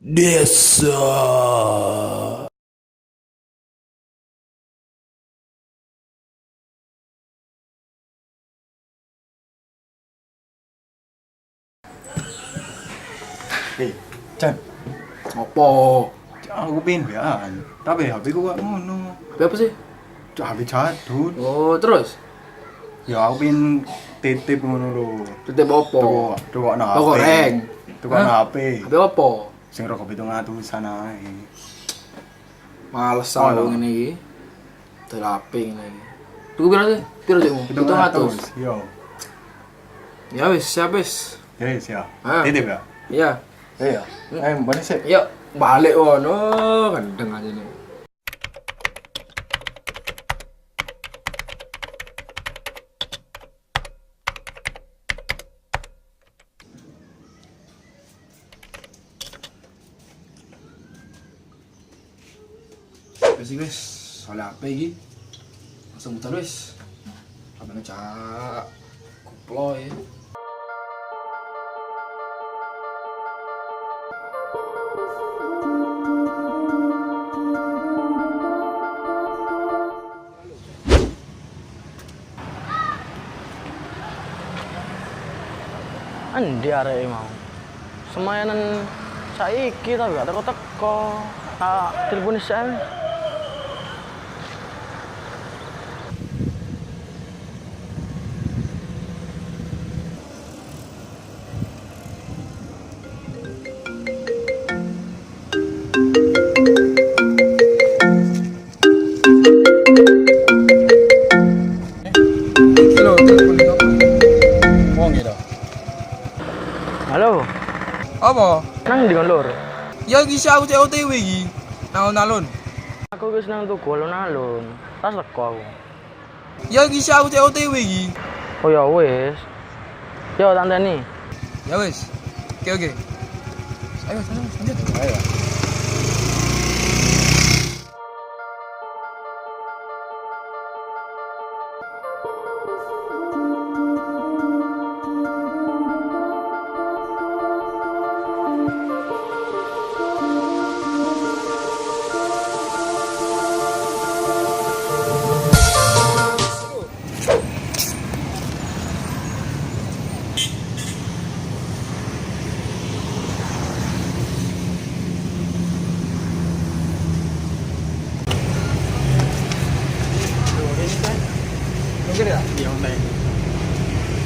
NDESO. Chan, Opo? aku pengen beaan, tapi HP ku kok ngono. Apa sih? HP jadul. Oh, terus? Ya aku pengen titip ngono lho. Titip opo? Tukok HP. Oh, goreng. Tukok HP. HP opo? Sing rokok 700-an ae. Males Oh, aku no. ngene iki. Dol HP ngene iki. Tuku piro sih? Piro cekmu? 700. Yo. Ya wis, siap wis. Ya wis ya. Ah. Titip ya. Iya. Iya. Mbane sik. Yuk, balik wono, gendeng aja nih. Wis, soalnya apa iki? Langsung muter wis. Apa cak kuplo ya. Endi areke mau? Semayanan saiki tapi gak teko-teko. Tak telepon isek. Halo, telepon iki apa? Wong gitu. Halo, Apa? nang ndi kon lur? Ya iki aku cek OTW iki. Nalon-nalon. Aku wis nang tuku alun-alun. Tas teko aku. Ya iki aku cek OTW iki. Oh ya wis. Yo tak ndani. Ya wis. Oke. Ayo, lanjut. Ayo. Oke ya? Iya, online.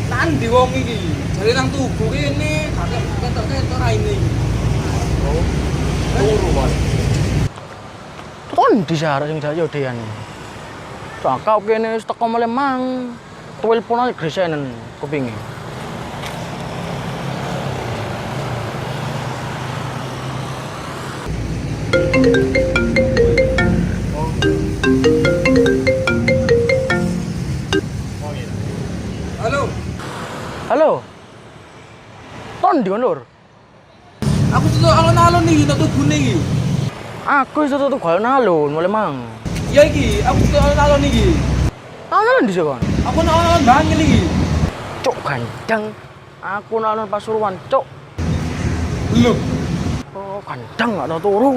Nanti wong iki, jare nang tugu kene, kakek ketok-ketok raine iki. Oh. Turu, Bos. Kon di sare sing jayo dean. Cakap kene wis teko Malemang. Telepon aja gresenen kupinge. Halo, Halo. Kon ndi kon lur? aku tuh alon-alon nih, tak tugune iki. Aku wis tutu alun-alun Malemang. Ya iki, aku tuh alon-alon iki. Alun-alun di kon? Aku nang alon banget iki. Cuk gandeng. Aku nang Pasuruan, cuk. Belum. Oh, gandeng gak tau turu.